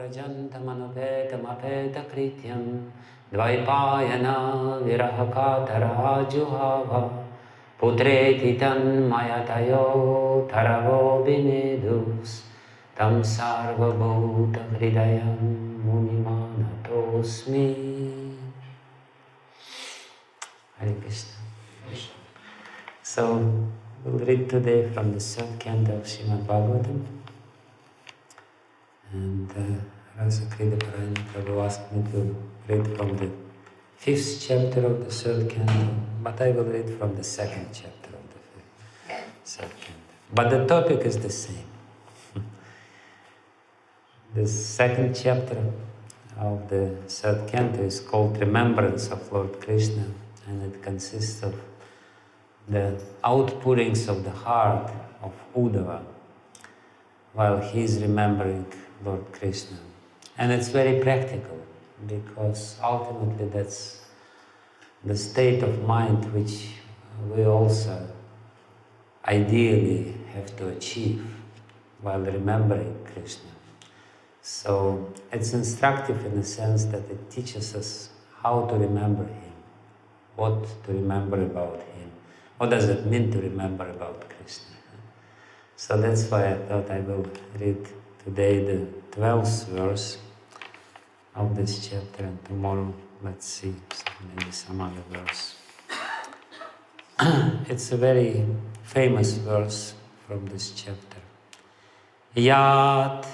Prajantamanupetamapetakrityam Dvaipayana virahakatara juhava Putreti tanmayatayo taravo binedus Tam sarvabhuta hridayam munimanatosmi. Hare Krishna. So, we'll read today from the third canto of Srimad Bhagavatam. And Rasa Krida Parayana Prabhu asked me to read from the 5th chapter of the third canto, but I will read from the 2nd chapter of the third canto. But the topic is the same. The 2nd chapter of the 3rd canto is called Remembrance of Lord Krishna, and it consists of the outpourings of the heart of Uddhava while he is remembering Lord Krishna. And it's very practical, because ultimately that's the state of mind which we also ideally have to achieve while remembering Krishna. So it's instructive in the sense that it teaches us how to remember him, what to remember about him, what does it mean to remember about Krishna. So that's why I thought I will read today the 12th verse of this chapter, and tomorrow let's see maybe some other verse. It's a very famous verse from this chapter. Yat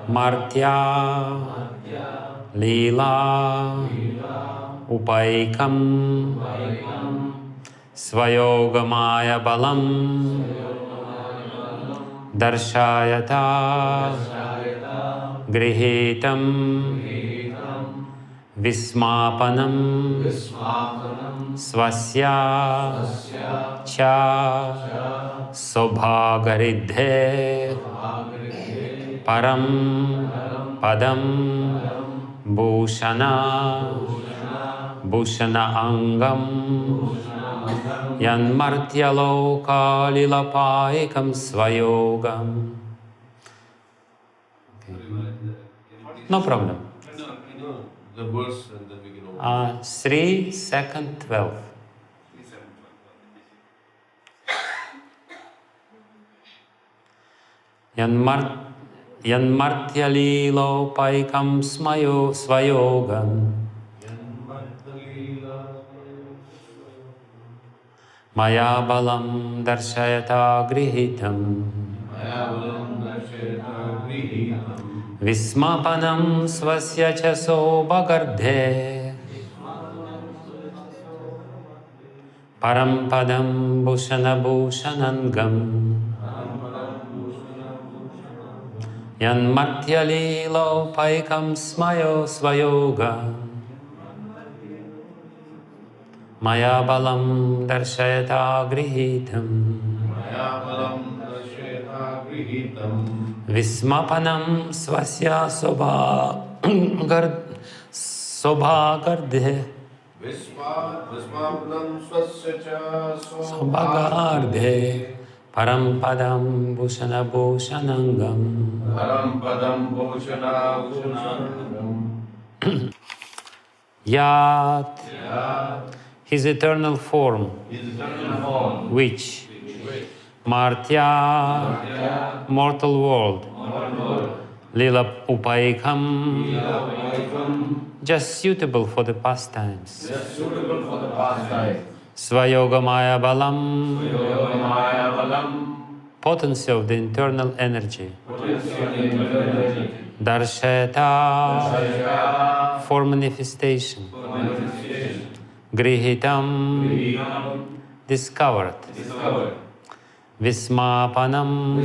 Martya Lila Upaikam Svayogamaya Balam Darshayata Grihitam Vismapanam Swasya Cha Sobhagaridhe Param Padam Bhushana Angam Yanmartyaloka Lilapaikam Svayogam. Okay. No problem. The verse and then we can open. 3, 2nd, 12. Yanmartyalilo paikam svayogam Maya balam darshayata grihitam Vismapanam swasya cha sobhagardhe Param padam bhushana bhushanangam Yanmartyalilo paikam svayoga Maya balam darshayata grihitam Vismapanam swasya sobhagardhe Sobhagardhe Param padam bhushana bhushanangam Yat his eternal form, which Martya, mortal world, Lila Upaikam, just suitable for the pastimes, Svayogamaya Balam, potency of the internal energy, Darshayata, for manifestation, Grihitam, discovered, Vismapanam,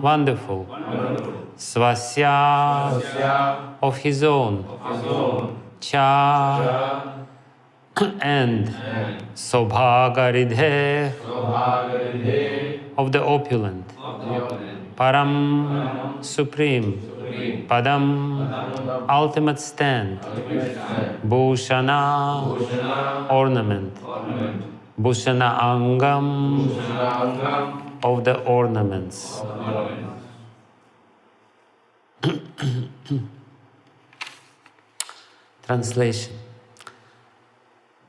wonderful, Swasya, of his own, Cha, and Sobhagaridhe, of the opulent, Param, supreme, Padam, ultimate stand, Bhushana, ornament, Bhushana Angam, of the ornaments. Translation.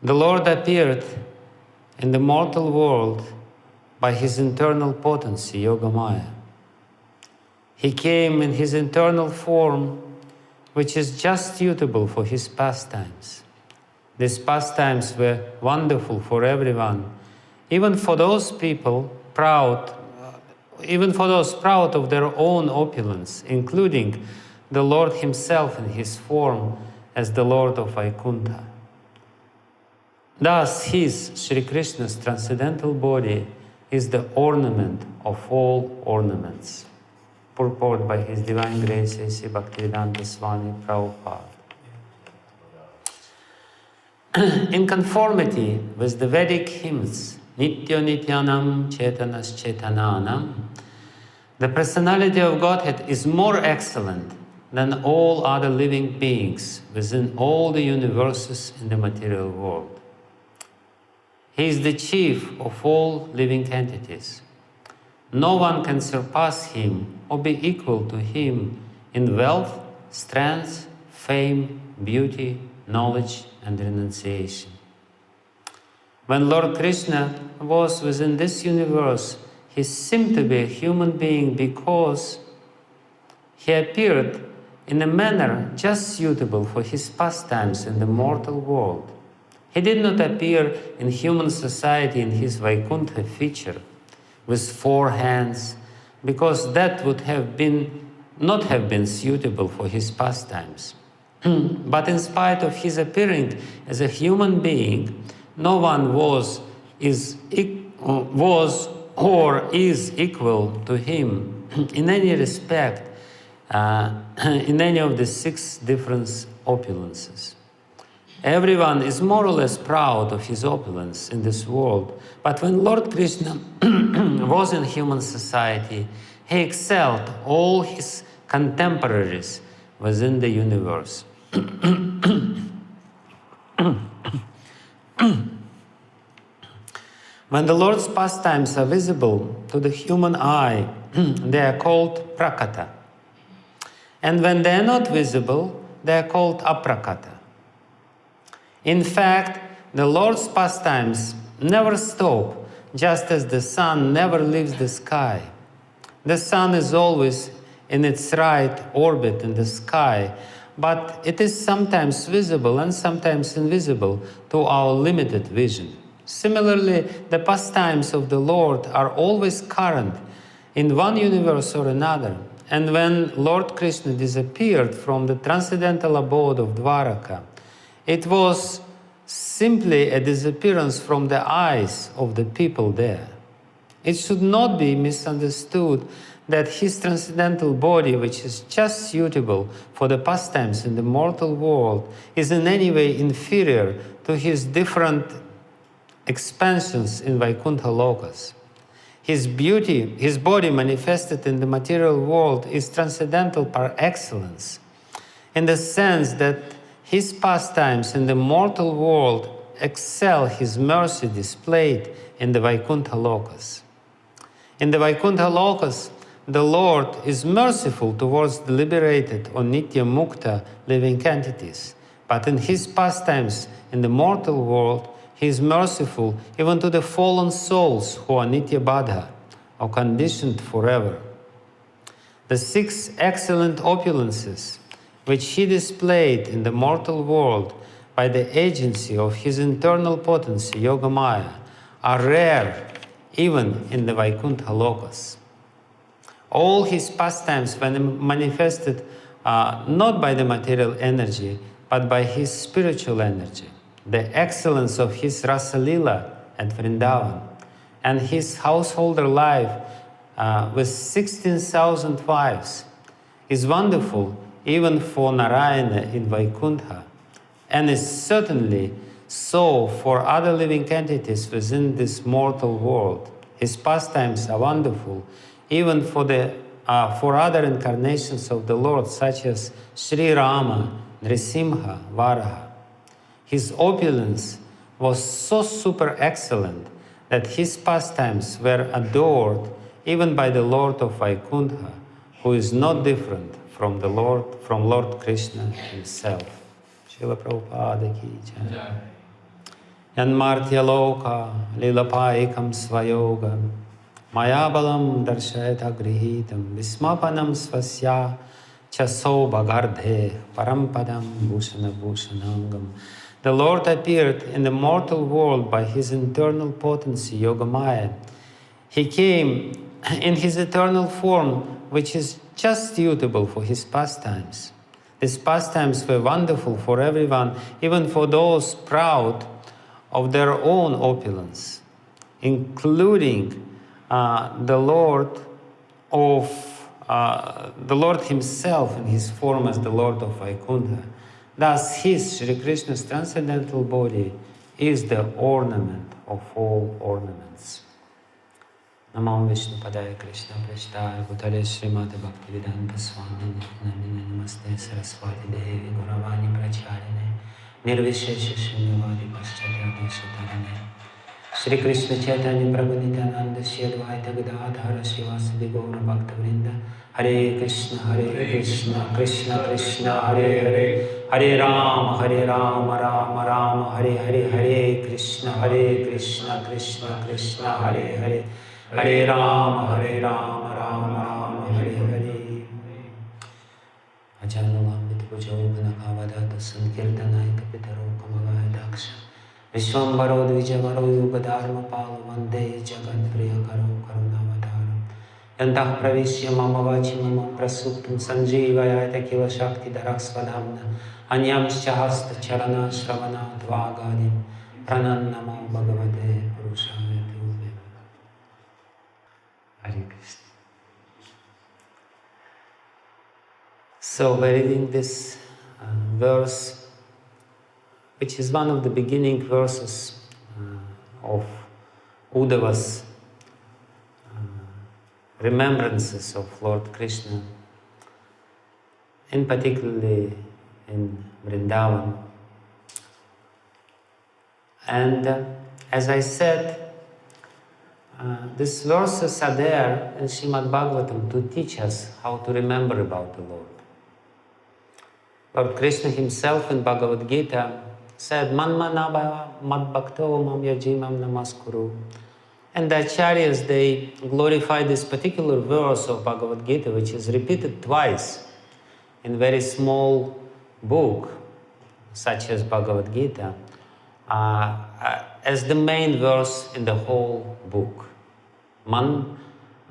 The Lord appeared in the mortal world by his internal potency, Yogamaya. He came in his internal form, which is just suitable for his pastimes. These pastimes were wonderful for everyone, even for those proud of their own opulence, including the Lord himself in his form as the Lord of Vaikuntha. Thus, his, Sri Krishna's transcendental body is the ornament of all ornaments. Purport by His Divine Grace A.C. Bhakti Vijnana Goswami Prabhupada. In conformity with the Vedic hymns, Nitya Nityanam Chetanas Chetananam, the personality of Godhead is more excellent than all other living beings within all the universes in the material world. He is the chief of all living entities. No one can surpass him or be equal to him in wealth, strength, fame, beauty, knowledge, and renunciation. When Lord Krishna was within this universe, he seemed to be a human being because he appeared in a manner just suitable for his pastimes in the mortal world. He did not appear in human society in his Vaikuntha feature with 4 hands, because that would not have been suitable for his pastimes. But in spite of his appearing as a human being, no one was or is equal to him in any respect, in any of the 6 different opulences. Everyone is more or less proud of his opulence in this world, but when Lord Krishna was in human society, he excelled all his contemporaries within the universe. When the Lord's pastimes are visible to the human eye, they are called prakata. And when they are not visible, they are called aprakata. In fact, the Lord's pastimes never stop, just as the sun never leaves the sky. The sun is always in its right orbit in the sky, but it is sometimes visible and sometimes invisible to our limited vision. Similarly, the pastimes of the Lord are always current in one universe or another. And when Lord Krishna disappeared from the transcendental abode of Dwaraka, it was simply a disappearance from the eyes of the people there. It should not be misunderstood that his transcendental body, which is just suitable for the pastimes in the mortal world, is in any way inferior to his different expansions in Vaikuntha Lokas. His beauty, his body manifested in the material world, is transcendental par excellence, in the sense that his pastimes in the mortal world excel his mercy displayed in the Vaikuntha Lokas. In the Vaikuntha Lokas, the Lord is merciful towards the liberated or Nitya Mukta living entities, but in his pastimes in the mortal world, he is merciful even to the fallen souls who are Nitya Baddha, or conditioned forever. The 6 excellent opulences which he displayed in the mortal world by the agency of his internal potency, Yogamaya, are rare even in the Vaikuntha Lokas. All his pastimes were manifested not by the material energy, but by his spiritual energy. The excellence of his Rasa Lila at Vrindavan and his householder life with 16,000 wives is wonderful even for Narayana in Vaikuntha, and is certainly so for other living entities within this mortal world. His pastimes are wonderful even for other incarnations of the Lord, such as Sri Rama, Nrisimha, Varaha. His opulence was so super excellent that his pastimes were adored even by the Lord of Vaikuntha, who is not different from Lord Krishna himself. Srila Prabhupada ki jai. Yanmartya loka lilapaikam svayoga mayabalam darshayata grihitam vismapanam svasya chaso bagardhe parampadam bhushana bhushanangam. The Lord appeared in the mortal world by his internal potency, Yogamaya. He came in his eternal form, which is just suitable for his pastimes. These pastimes were wonderful for everyone, even for those proud of their own opulence, including the Lord himself in his form as the Lord of Vaikuntha. Thus, his, Sri Krishna's transcendental body is the ornament of all ornaments. Namo Vishnu Padaya Krishna Prashtaya Bhutale Srimati Bhakti Vijnana Goswami Namaste Saraswati Devi Gauravani Pracharine Nirvishesha Shunyavadi Paschatya Deshatarane Shri Krishna Chaitanya Prabhu Nityananda Shri Advaita Gadadhara Srivasadi Gaura Bhakta Vrinda Hare Krishna Krishna Krishna Hare Hare Hare Rama Rama Rama Hare Hare Hare Krishna Krishna Krishna Hare Hare Hare Rama Rama Hare Hare Ajanulambita Pujogana Kavadata Sankirtanai Kapitaro Kamalaya Daksha Vishwambaro Dvijavaro Yugadharma Palo Vande Jagat Priyakaro Karunavadharam Yantah Pravishya Mamavachi Mama Prasuptum Sanjeevayata Kila Shakti Daraksvadhamna Anyamscha Hasta Charana Shravana Dvagadim Pranannamo Bhagavate Purushaya Tube. Hare Krishna. So we're reading this verse, which is one of the beginning verses of Uddhava's remembrances of Lord Krishna, in particularly in Vrindavan. And as I said, these verses are there in Srimad Bhagavatam to teach us how to remember about the Lord. Lord Krishna himself in Bhagavad Gita said, Manmanabha madbhakto mam yajimam namaskuru. And the acharyas, they glorify this particular verse of Bhagavad Gita, which is repeated twice in very small book, such as Bhagavad Gita, as the main verse in the whole book.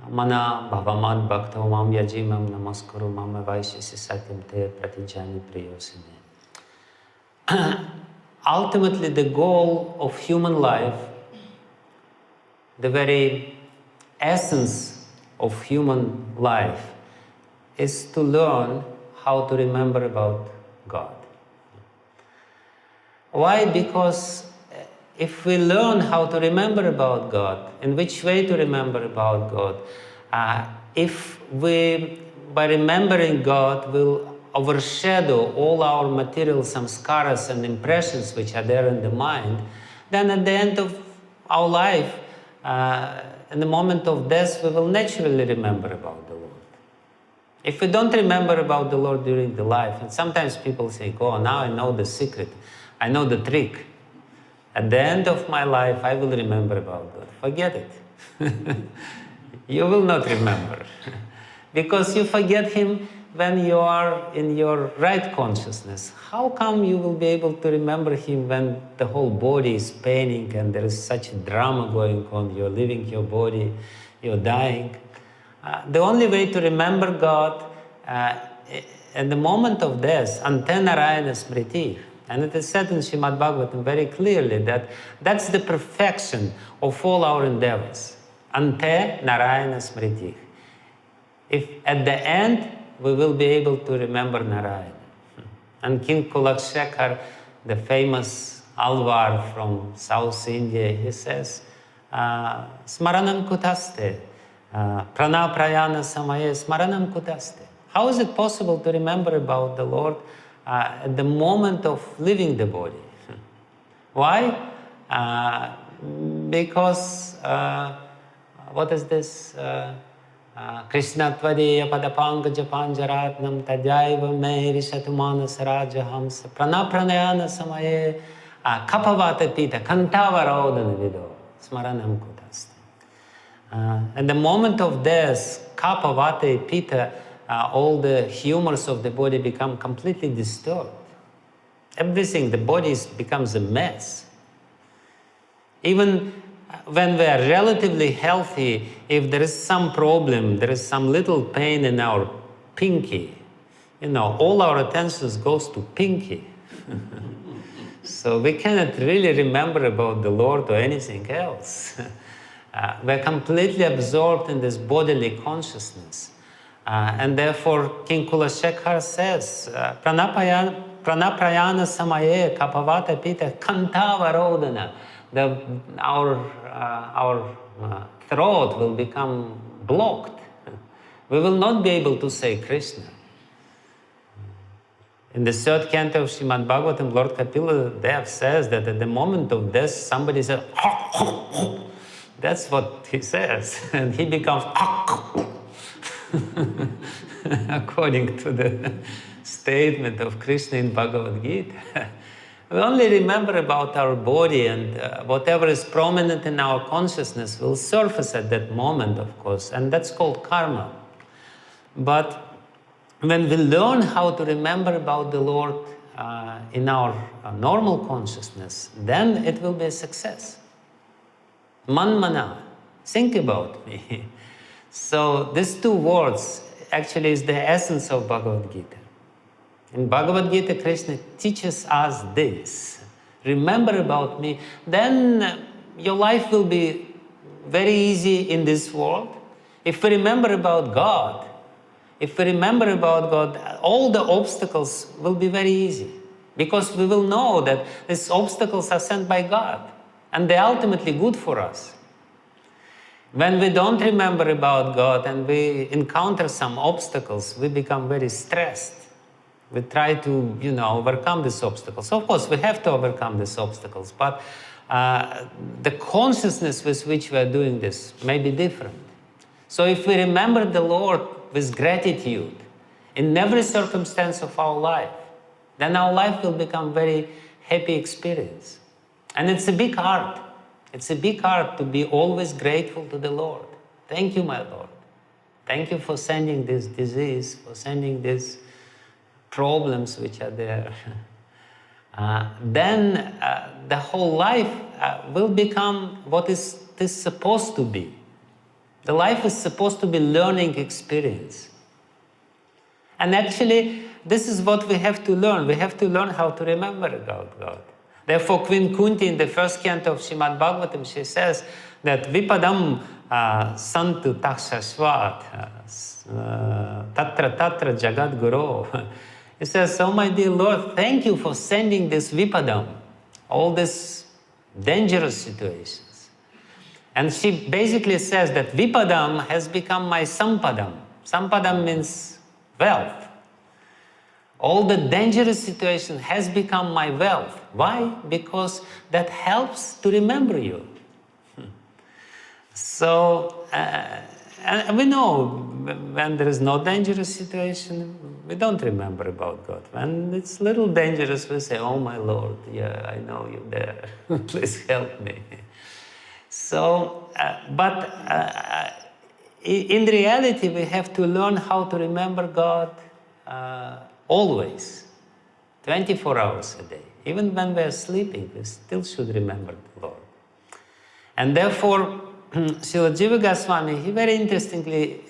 Mana bhavamad bhakto mam yajimam namaskuru mama vaishyasi satyam te pratijani priyosine. Ultimately, the goal of human life, the very essence of human life, is to learn how to remember about God. Why? Because if we learn how to remember about God, in which way to remember about God, if we, by remembering God, will overshadow all our material samskaras and impressions which are there in the mind, then at the end of our life, in the moment of death, we will naturally remember about the Lord. If we don't remember about the Lord during the life, and sometimes people say, oh, now I know the secret, I know the trick. At the end of my life, I will remember about God. Forget it. You will not remember. Because you forget Him when you are in your right consciousness. How come you will be able to remember Him when the whole body is paining and there is such a drama going on? You're leaving your body, you're dying. The only way to remember God at the moment of death, ante narayana smriti. And it is said in Srimad Bhagavatam very clearly that that's the perfection of all our endeavors. Ante narayana smriti. If at the end we will be able to remember Narayana. And King Kulakshekhar, the famous Alvar from South India, he says, Smaranam kutaste, prana prayana samaye, Smaranam kutaste. How is it possible to remember about the Lord at the moment of leaving the body? Why? Because, what is this? Krishna tvadiya padapankaja panjaratnam tadyaiva me rishatumana sarajahams pranapranayana samaye kapavata pita kantavarodana vido Smaranam kutasti. At the moment of death, kapavata pita, all the humors of the body become completely disturbed. Everything, the body becomes a mess. Even when we are relatively healthy, if there is some problem, there is some little pain in our pinky, all our attention goes to pinky. So we cannot really remember about the Lord or anything else. We're completely absorbed in this bodily consciousness. And therefore, King Kulasekhar says, Pranaprayana samaye kapavata pita kantavarodana. Our throat will become blocked. We will not be able to say Krishna. In the third canto of Srimad Bhagavatam, Lord Kapila Dev says that at the moment of death, somebody says, that's what he says, and he becomes according to the statement of Krishna in Bhagavad Gita. We only remember about our body, and whatever is prominent in our consciousness will surface at that moment, of course, and that's called karma. But when we learn how to remember about the Lord in our normal consciousness, then it will be a success. Manmana, think about me. So these two words actually is the essence of Bhagavad Gita. In Bhagavad Gita, Krishna teaches us this. Remember about me, then your life will be very easy in this world. If we remember about God, all the obstacles will be very easy. Because we will know that these obstacles are sent by God. And they're ultimately good for us. When we don't remember about God and we encounter some obstacles, we become very stressed. We try to, overcome these obstacles. Of course, we have to overcome these obstacles, but the consciousness with which we are doing this may be different. So if we remember the Lord with gratitude in every circumstance of our life, then our life will become very happy experience. And it's a big art. It's a big art to be always grateful to the Lord. Thank you, my Lord. Thank you for sending this disease, for sending these problems which are there. Then the whole life will become what it is supposed to be. The life is supposed to be learning experience. And actually, this is what we have to learn. We have to learn how to remember about God. Therefore, Queen Kunti in the first canto of Srimad Bhagavatam, she says that Vipadam santu takshashvat tatra tatra jagat guru. He says, oh my dear Lord, thank you for sending this Vipadam, all these dangerous situations. And she basically says that Vipadam has become my sampadam. Sampadam means wealth. All the dangerous situation has become my wealth. Why? Because that helps to remember you. So, and we know when there is no dangerous situation, we don't remember about God. When it's a little dangerous, we say, oh my Lord, yeah, I know you're there. Please help me. So, but in reality, we have to learn how to remember God always, 24 hours a day. Even when we are sleeping, we still should remember the Lord. And therefore, Srila Jiva Goswami, he very interestingly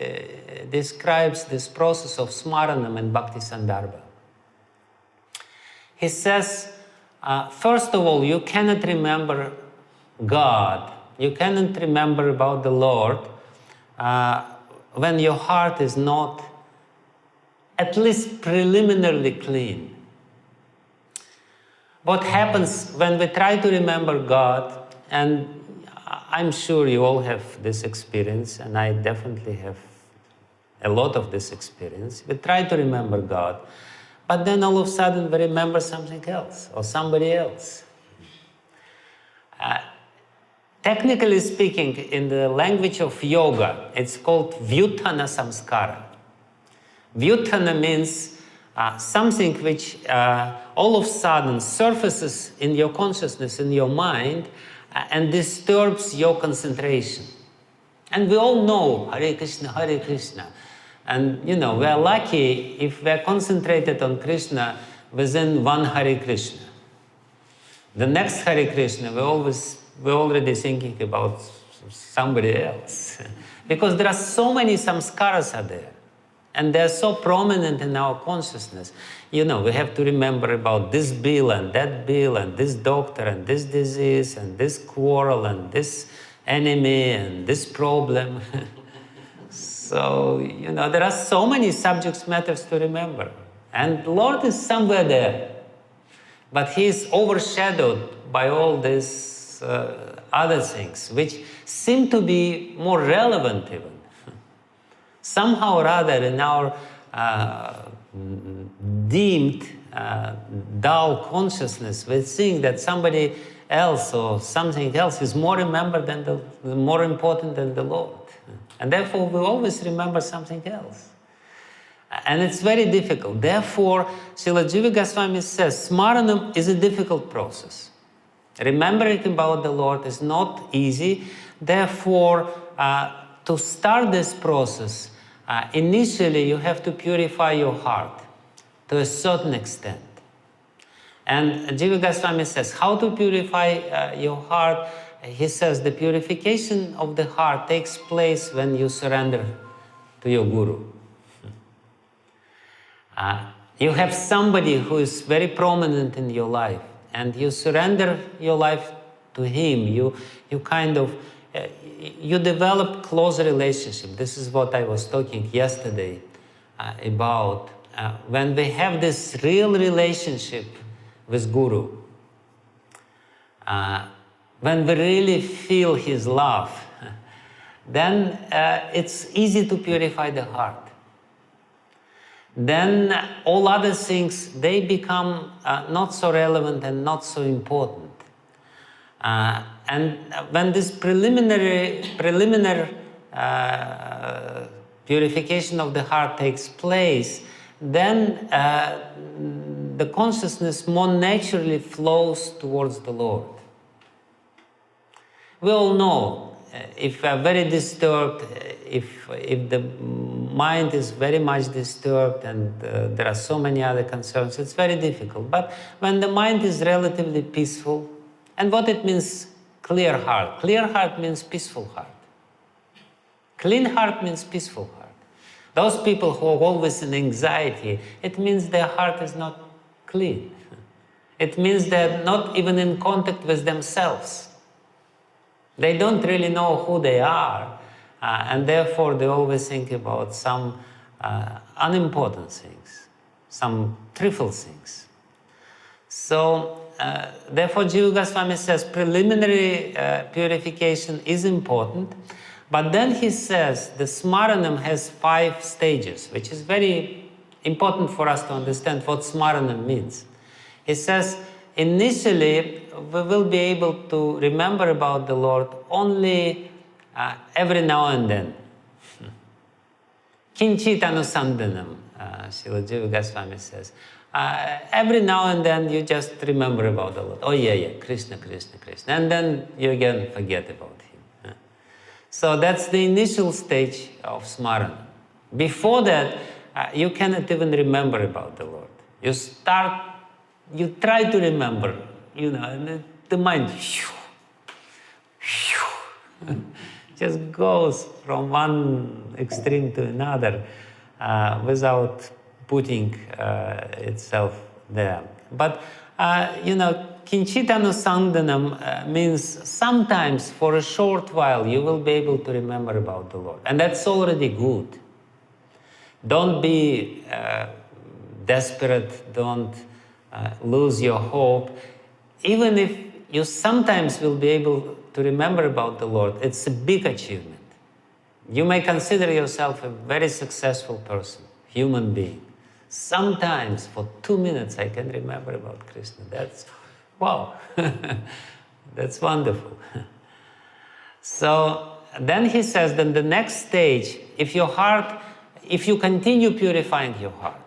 describes this process of Smaranam and Bhakti Sandarbha. He says, first of all, you cannot remember God, you cannot remember about the Lord when your heart is not at least preliminarily clean. What happens when we try to remember God, and I'm sure you all have this experience, and I definitely have a lot of this experience. We try to remember God, but then all of a sudden we remember something else or somebody else. Technically speaking, in the language of yoga, it's called vyuttana samskara. Vyuttana means something which all of a sudden surfaces in your consciousness, in your mind, and disturbs your concentration. And we all know Hare Krishna, Hare Krishna. And we are lucky if we are concentrated on Krishna within one Hare Krishna. The next Hare Krishna, we're already thinking about somebody else. Because there are so many samskaras are there. And they're so prominent in our consciousness. We have to remember about this bill and that bill and this doctor and this disease and this quarrel and this enemy and this problem. So, there are so many subject matters to remember. And the Lord is somewhere there. But He is overshadowed by all these other things, which seem to be more relevant even. Somehow or other in our deemed dull consciousness, we think that somebody else or something else is more more important than the Lord. And therefore we always remember something else. And it's very difficult. Therefore, Srila Jiva Goswami says, Smaranam is a difficult process. Remembering about the Lord is not easy. Therefore, to start this process, initially you have to purify your heart to a certain extent. And Jiva Goswami says, how to purify your heart? He says, the purification of the heart takes place when you surrender to your Guru. You have somebody who is very prominent in your life, and you surrender your life to him. You develop close relationship. This is what I was talking yesterday about. When we have this real relationship with Guru, when we really feel his love, then it's easy to purify the heart. Then all other things, they become not so relevant and not so important. And when this preliminary purification of the heart takes place, then the consciousness more naturally flows towards the Lord. We all know, if we are very disturbed, if the mind is very much disturbed and there are so many other concerns, it's very difficult. But when the mind is relatively peaceful, and what it means, clear heart. Clear heart means peaceful heart. Clean heart means peaceful heart. Those people who are always in anxiety, it means their heart is not clean. It means they're not even in contact with themselves. They don't really know who they are, and therefore they always think about some unimportant things, some trivial things. So, therefore Jiva Goswami says preliminary purification is important, but then he says the Smaranam has 5 stages, which is very important for us to understand what Smaranam means. He says, initially, we will be able to remember about the Lord only every now and then. Kinchit anusandanam, Srila Jiva Goswami says. Every now and then you just remember about the Lord. Oh yeah, Krishna, Krishna, Krishna. And then you again forget about him. So that's the initial stage of Smaranam. Before that, you cannot even remember about the Lord. You try to remember, and the mind just goes from one extreme to another without putting itself there. But, Kinchitanusandanam means sometimes for a short while you will be able to remember about the Lord. And that's already good. Don't be desperate, don't lose your hope. Even if you sometimes will be able to remember about the Lord, it's a big achievement. You may consider yourself a very successful person, human being. Sometimes for 2 minutes I can remember about Krishna. That's wow. That's wonderful. So then he says that the next stage, if you continue purifying your heart,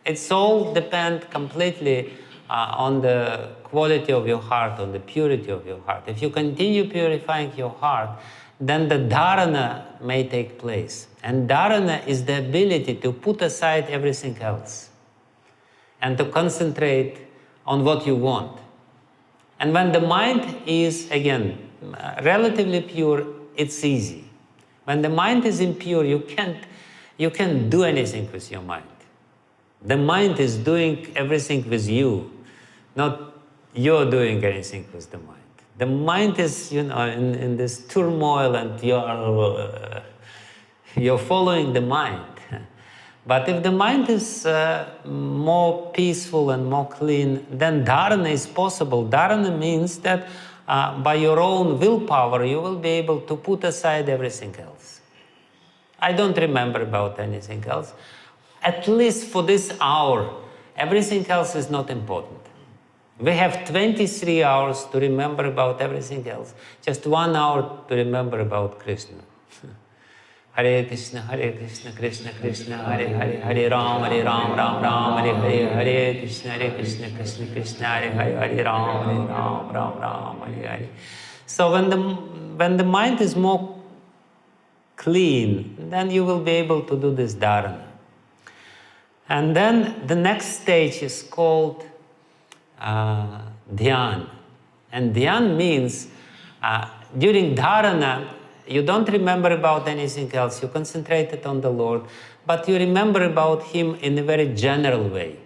it's all depend completely on the quality of your heart, on the purity of your heart. If you continue purifying your heart, then the dharana may take place. And dharana is the ability to put aside everything else and to concentrate on what you want. And when the mind is, again, relatively pure, it's easy. When the mind is impure, you can't do anything with your mind. The mind is doing everything with you, not you're doing anything with the mind. The mind is, in this turmoil, and you're following the mind. But if the mind is more peaceful and more clean, then dharana is possible. Dharana means that by your own willpower, you will be able to put aside everything else. I don't remember about anything else. At least for this hour, everything else is not important. We have 23 hours to remember about everything else. Just 1 hour to remember about Krishna. Hare Krishna, Krishna Krishna, Hare Hare, Hare Ram, Ram Ram, Hare Hare, Hare Krishna, Krishna Krishna, Hare Hare, Hare Ram, Ram, Hare Hare. So when the mind is more clean, then you will be able to do this dharana. And then the next stage is called dhyana. And dhyana means during dharana, you don't remember about anything else. You concentrated on the Lord, but you remember about Him in a very general way.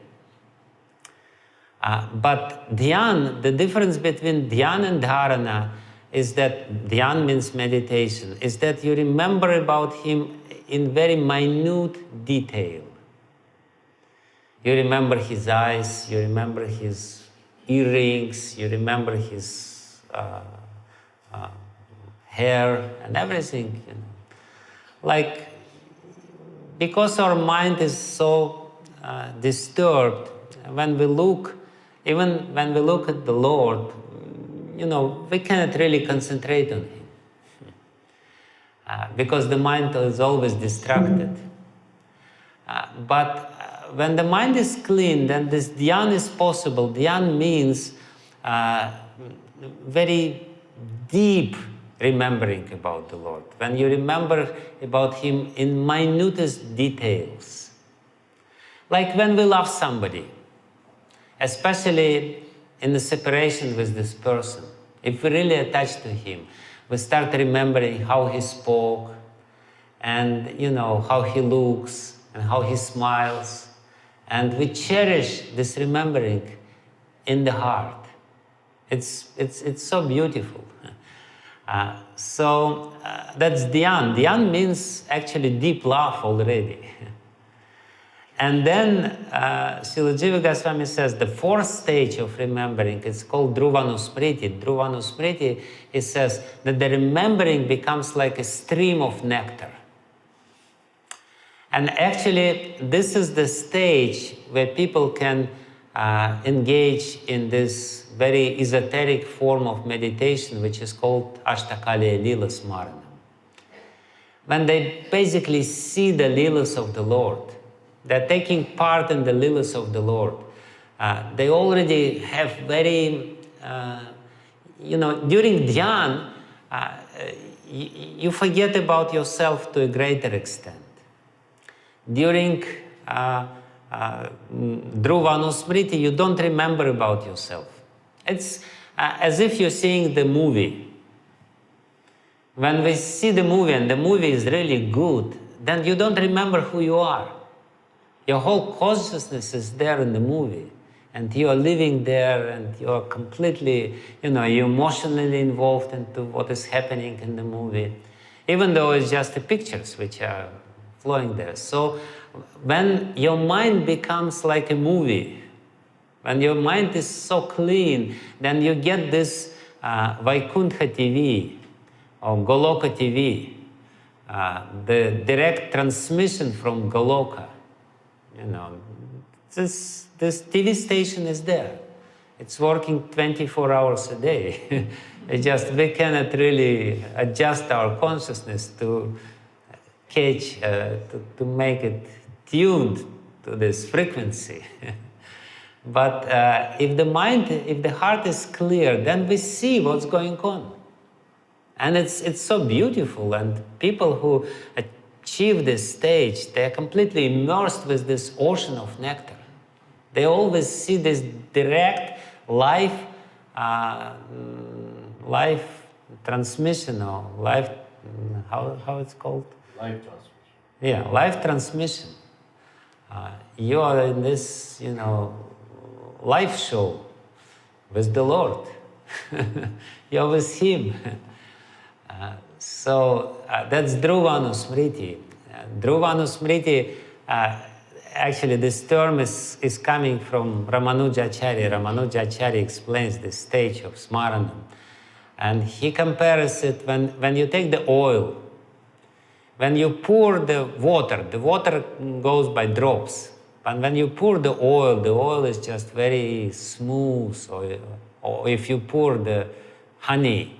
But dhyana, the difference between dhyana and dharana is that dhyana means meditation, is that you remember about Him in very minute detail. You remember His eyes, you remember His earrings, you remember His hair and everything. Like, because our mind is so disturbed, when we look, even when we look at the Lord, we cannot really concentrate on Him. Because the mind is always distracted. But when the mind is clean, then this dhyana is possible. Dhyana means very deep remembering about the Lord. When you remember about Him in minutest details. Like when we love somebody, especially in the separation with this person, if we really attach to Him, we start remembering how He spoke, and how He looks, and how He smiles. And we cherish this remembering in the heart. It's so beautiful. So that's dhyana. Dhyana means actually deep love already. And then Srila Jiva Goswami says the fourth stage of remembering, it's called dhruva anusmriti. Dhruva anusmriti, he says that the remembering becomes like a stream of nectar. And actually, this is the stage where people can engage in this very esoteric form of meditation, which is called Ashtakaliya Lila Smaranam. When they basically see the Lilas of the Lord, they're taking part in the Lilas of the Lord. They already have very, during dhyana, you forget about yourself to a greater extent. During dhruva anusmriti, you don't remember about yourself. It's as if you're seeing the movie. When we see the movie and the movie is really good, then you don't remember who you are. Your whole consciousness is there in the movie, and you are living there, and you are completely, you're emotionally involved into what is happening in the movie, even though it's just the pictures which are flowing there. So when your mind becomes like a movie, when your mind is so clean, then you get this Vaikuntha TV or Goloka TV, the direct transmission from Goloka. This TV station is there. It's working 24 hours a day. We cannot really adjust our consciousness to catch, to make it tuned to this frequency. But if the heart is clear, then we see what's going on. And it's so beautiful. And people who achieve this stage, they're completely immersed with this ocean of nectar. They always see this direct life transmission, or life, how it's called? Life transmission. Yeah, life transmission. You are in this, life show with the Lord. You're with Him. So that's dhruva anusmriti. Dhruva anusmriti, actually this term is coming from Ramanujacharya. Ramanujacharya explains this stage of Smaranam. And he compares it when you take the oil, when you pour the water goes by drops. But when you pour the oil is just very smooth. Or if you pour the honey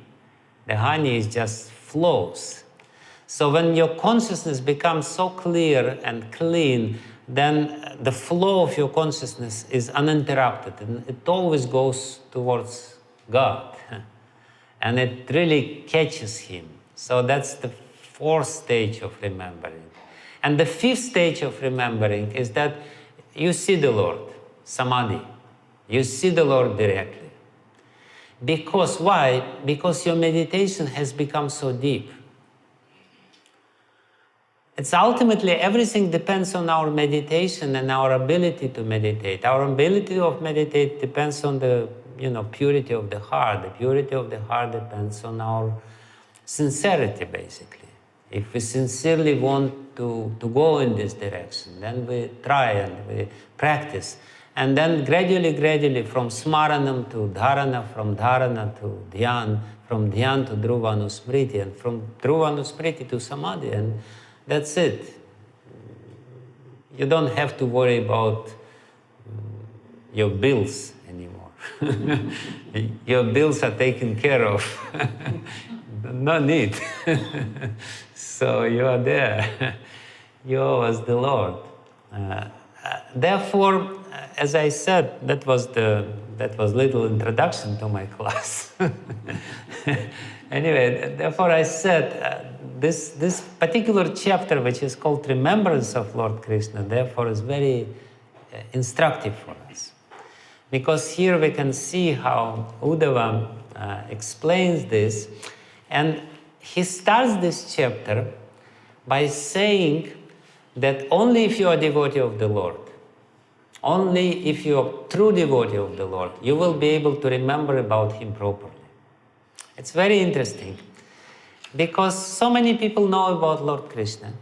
is just flows. So when your consciousness becomes so clear and clean, then the flow of your consciousness is uninterrupted, and it always goes towards God. And it really catches Him. So that's the fourth stage of remembering. And the fifth stage of remembering is that you see the Lord, samadhi. You see the Lord directly. Because why? Because your meditation has become so deep. It's ultimately, everything depends on our meditation and our ability to meditate. Our ability to meditate depends on the purity of the heart. The purity of the heart depends on our sincerity, basically. If we sincerely want to go in this direction, then we try and we practice. And then gradually, from Smaranam to dharana, from dharana to dhyana, from dhyana to dhruva anusmriti, and from dhruva anusmriti to samadhi, and that's it. You don't have to worry about your bills anymore. Your bills are taken care of. No need. So you are there. You are with the Lord. Therefore, as I said, that was little introduction to my class. Anyway, therefore I said this particular chapter, which is called Remembrance of Lord Krishna, therefore is very instructive for us. Because here we can see how Uddhava explains this, and he starts this chapter by saying that only if you are a devotee of the Lord, only if you are a true devotee of the Lord, you will be able to remember about Him properly. It's very interesting, because so many people know about Lord Krishna.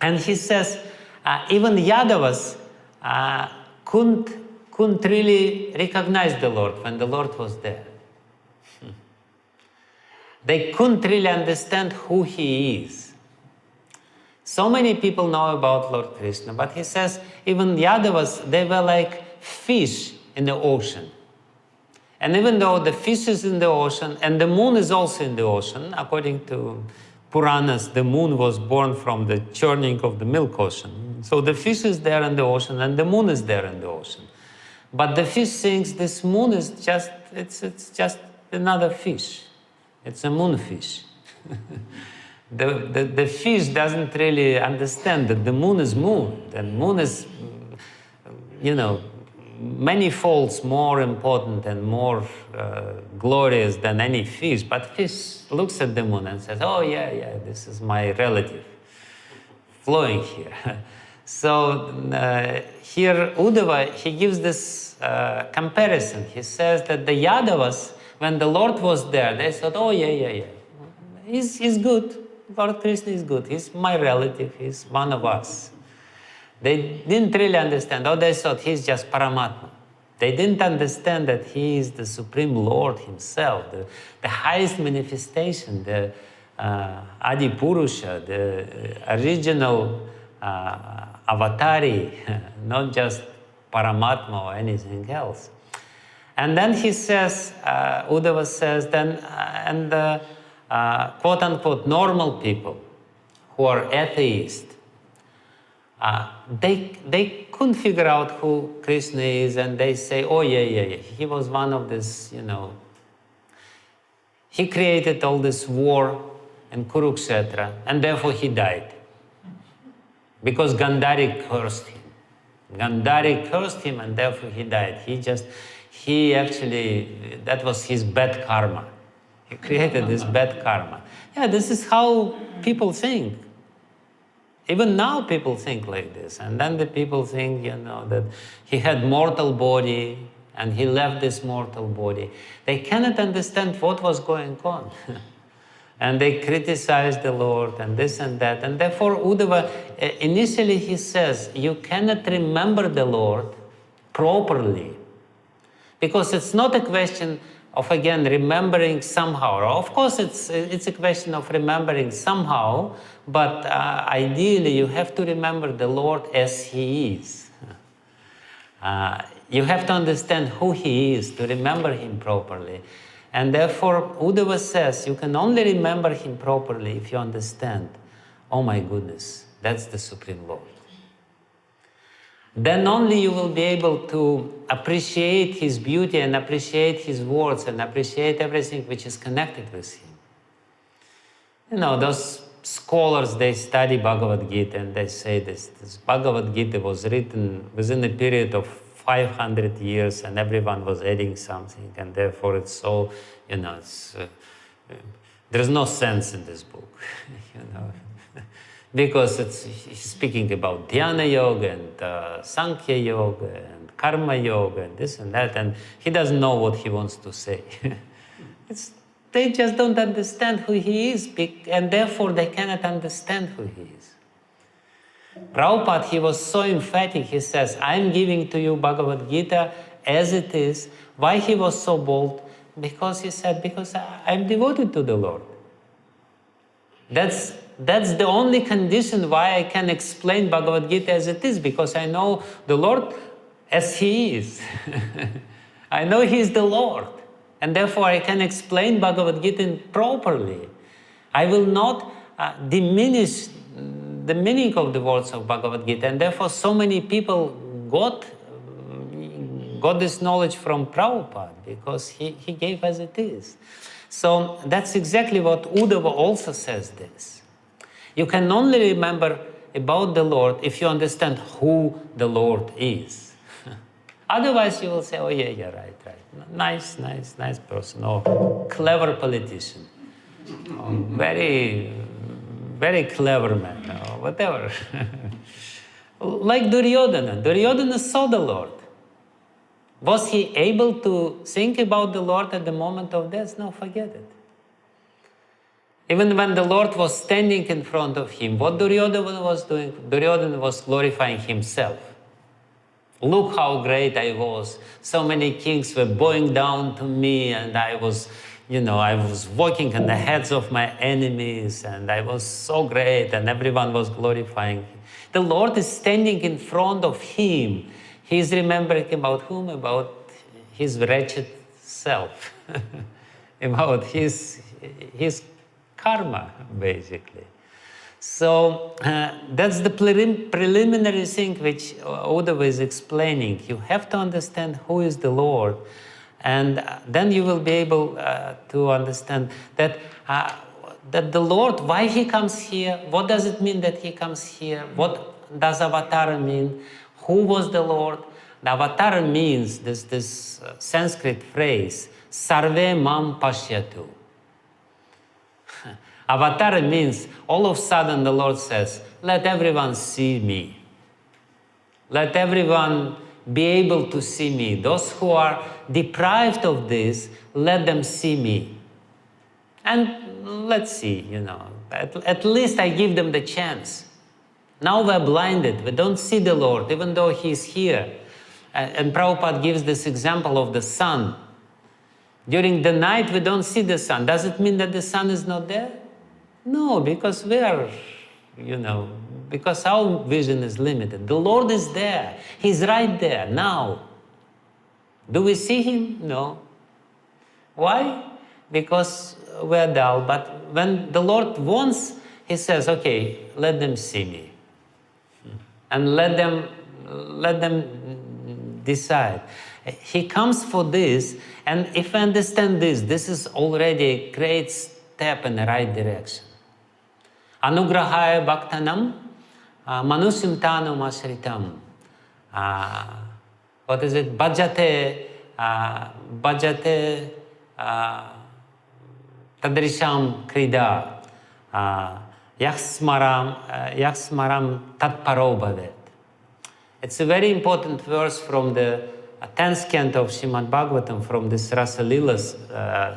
And he says, even Yadavas couldn't really recognize the Lord when the Lord was there. They couldn't really understand who He is. So many people know about Lord Krishna, but he says even Yadavas, they were like fish in the ocean. And even though the fish is in the ocean, and the moon is also in the ocean, according to Puranas, the moon was born from the churning of the milk ocean. So the fish is there in the ocean, and the moon is there in the ocean. But the fish thinks this moon is just, it's just another fish. It's a moonfish. The fish doesn't really understand that the moon is moon. The moon is, many folds more important and more glorious than any fish. But fish looks at the moon and says, oh yeah, this is my relative flowing here. So here Uddhava, he gives this comparison. He says that the Yadavas, when the Lord was there, they thought, oh yeah. He's good. Lord Krishna is good. He's my relative. He's one of us. They didn't really understand. Oh, they thought He's just Paramatma. They didn't understand that He is the Supreme Lord Himself, the highest manifestation, the Adi Purusha, the original avatari, not just Paramatma or anything else. And then he says, Uddhava says, then, quote unquote, normal people who are atheists, they couldn't figure out who Krishna is, and they say, oh yeah, he was one of this, he created all this war in Kurukshetra, and therefore he died. Because Gandhari cursed him. Gandhari cursed him, and therefore he died. He actually, that was his bad karma. He created this bad karma. Yeah, this is how people think. Even now people think like this. And then the people think, that he had mortal body and he left this mortal body. They cannot understand what was going on. And they criticize the Lord and this and that. And therefore Uddhava, initially he says, you cannot remember the Lord properly. Because it's not a question of, again, remembering somehow. Of course, it's a question of remembering somehow, but ideally you have to remember the Lord as He is. You have to understand who He is to remember Him properly. And therefore, Uddhava says, you can only remember Him properly if you understand, oh my goodness, that's the Supreme Lord. Then only you will be able to appreciate His beauty and appreciate His words and appreciate everything which is connected with Him. Those scholars, they study Bhagavad Gita and they say this Bhagavad Gita was written within a period of 500 years and everyone was adding something, and therefore it's so, there's no sense in this book, because he's speaking about dhyana yoga and sankhya yoga and karma yoga and this and that, and he doesn't know what he wants to say. They just don't understand who he is, and therefore they cannot understand who he is. Prabhupada, he was so emphatic, he says, I'm giving to you Bhagavad Gita as it is. Why he was so bold? Because he said, because I'm devoted to the Lord. That's the only condition why I can explain Bhagavad Gita as it is, because I know the Lord as He is. I know He is the Lord, and therefore I can explain Bhagavad Gita properly. I will not diminish the meaning of the words of Bhagavad Gita, and therefore so many people got this knowledge from Prabhupada, because he gave as it is. So that's exactly what Uddhava also says this. You can only remember about the Lord if you understand who the Lord is. Otherwise you will say, oh yeah, right. Nice person, or clever politician, or very, very clever man, or whatever. Like Duryodhana. Duryodhana saw the Lord. Was he able to think about the Lord at the moment of death? No, forget it. Even when the Lord was standing in front of him, what Duryodhana was doing? Duryodhana was glorifying himself. Look how great I was. So many kings were bowing down to me, and I was walking on the heads of my enemies, and I was so great, and everyone was glorifying him. The Lord is standing in front of him. He's remembering about whom? About his wretched self, about his karma, basically. So that's the preliminary thing which Uddhava is explaining. You have to understand who is the Lord, and then you will be able to understand that the Lord, why He comes here, what does it mean that He comes here, what does avatar mean, who was the Lord. The avatar means this Sanskrit phrase, sarve mam pashyatu. Avatar means all of a sudden the Lord says, let everyone see me. Let everyone be able to see me. Those who are deprived of this, let them see me. And let's see, at least I give them the chance. Now we're blinded. We don't see the Lord, even though He's here. And Prabhupada gives this example of the sun. During the night, we don't see the sun. Does it mean that the sun is not there? No, because we are, because our vision is limited. The Lord is there. He's right there now. Do we see him? No. Why? Because we're dull. But when the Lord wants, he says, okay, let them see me. And let them decide. He comes for this, and if I understand this, this is already a great step in the right direction. Anugrahaya bhaktanam manusim tanum ashritam. What is it? Bhajate tadrisham krida. Yaksmaram tatparo bhavet. It's a very important verse from the 10th canto of Srimad Bhagavatam, from this Rasa Lilas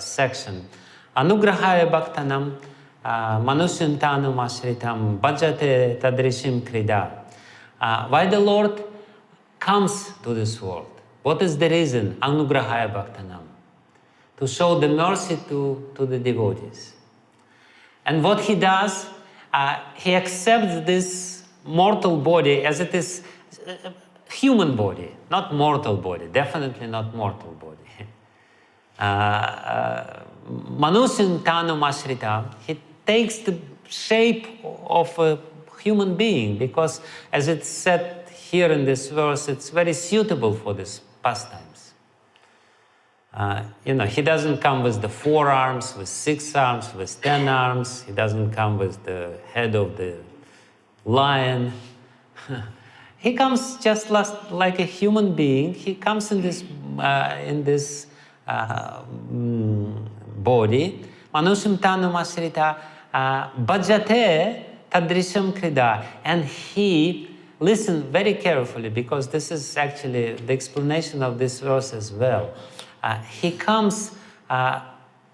section. Anugrahaya bhaktanam manusyantanam ashritam bhajate tadrishim krida. Why the Lord comes to this world? What is the reason? Anugrahaya bhaktanam. To show the mercy to the devotees. And what he does, he accepts this mortal body as it is human body, not mortal body, definitely not mortal body. Manusyan tanum ashrita, he takes the shape of a human being because, as it's said here in this verse, it's very suitable for these pastimes. He doesn't come with the 4 arms, with 6 arms, with 10 arms. He doesn't come with the head of the lion. He comes just like a human being. He comes in this body. Manusham tanum ashrita bhajate tadrisham krida. And he, listen very carefully, because this is actually the explanation of this verse as well. He comes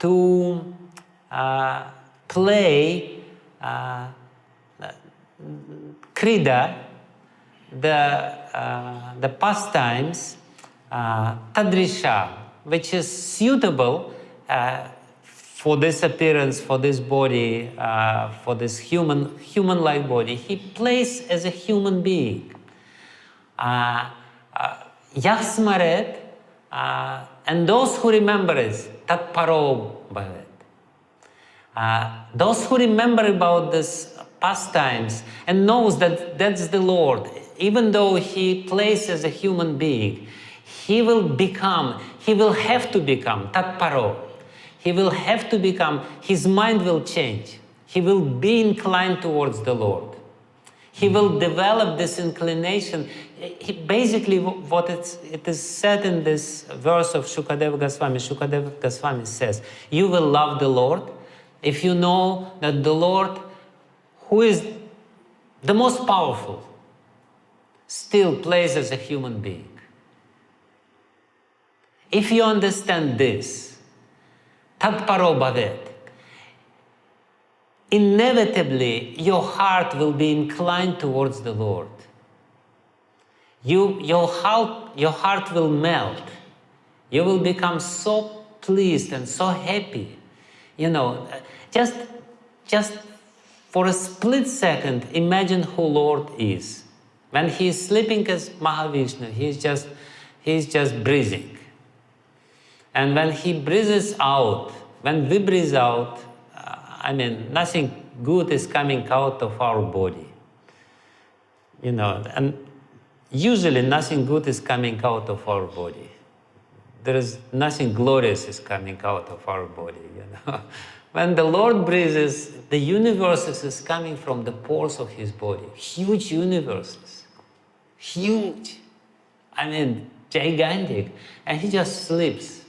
to play krida, the pastimes, tadrisha, which is suitable for this appearance, for this body, for this human-like body. He plays as a human being. Yasmaret, and those who remember it, tat paro bhavet. Those who remember about this pastimes and knows that that's the Lord, even though he plays as a human being, he will have to become tat paro. He will have to become, his mind will change. He will be inclined towards the Lord. He will develop this inclination. Basically, what it is said in this verse of Shukadeva Goswami. Shukadeva Goswami says, you will love the Lord if you know that the Lord, who is the most powerful, still plays as a human being. If you understand this, tat paro bhavet, inevitably your heart will be inclined towards the Lord. Your heart will melt. You will become so pleased and so happy. Just for a split second, imagine who Lord is. When he is sleeping as Mahavishnu, he's just breathing. And when he breathes out, when we breathe out, nothing good is coming out of our body. And usually nothing good is coming out of our body. There is nothing glorious is coming out of our body. When the Lord breathes, the universes is coming from the pores of his body. Huge universes. Huge. Gigantic. And he just sleeps.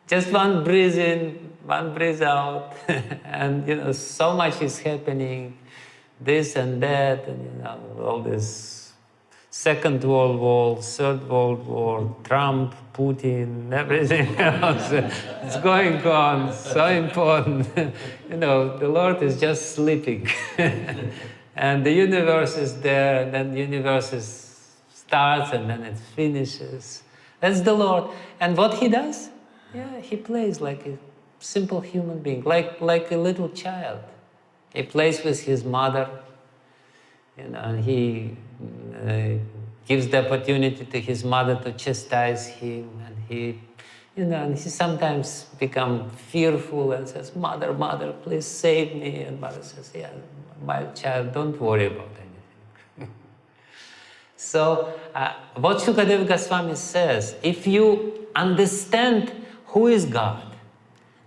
Just one breath in, one breath out, and so much is happening, this and that, and all this Second World War, Third World War, Trump, Putin, everything else. It's going on, so important. The Lord is just sleeping. And the universe is there, and then the universe starts, and then it finishes. That's the Lord. And what he does? Yeah, he plays like a simple human being, like a little child. He plays with his mother, and he gives the opportunity to his mother to chastise him, and he sometimes becomes fearful and says, "Mother, mother, please save me." And mother says, "Yeah, my child, don't worry about anything." So what Shukadeva Goswami says, if you understand who is God,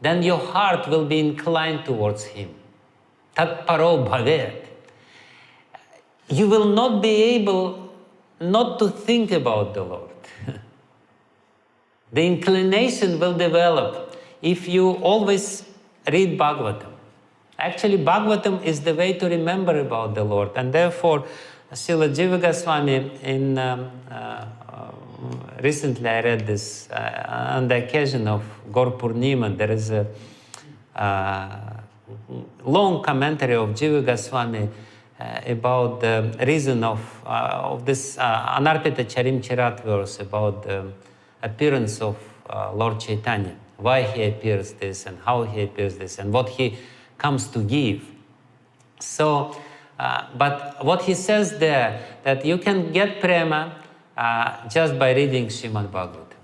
then your heart will be inclined towards Him. Tat paro bhavet. You will not be able not to think about the Lord. The inclination will develop if you always read Bhagavatam. Actually, Bhagavatam is the way to remember about the Lord, and therefore Srila Jiva Goswami recently I read this on the occasion of Gaur Purnima. There is a long commentary of Jiva Goswami about the reason of this Anarpita Charim Chirat verse about the appearance of Lord Chaitanya, why he appears this and how he appears this and what he comes to give. So, but what he says there, that you can get prema just by reading Srimad Bhagavatam.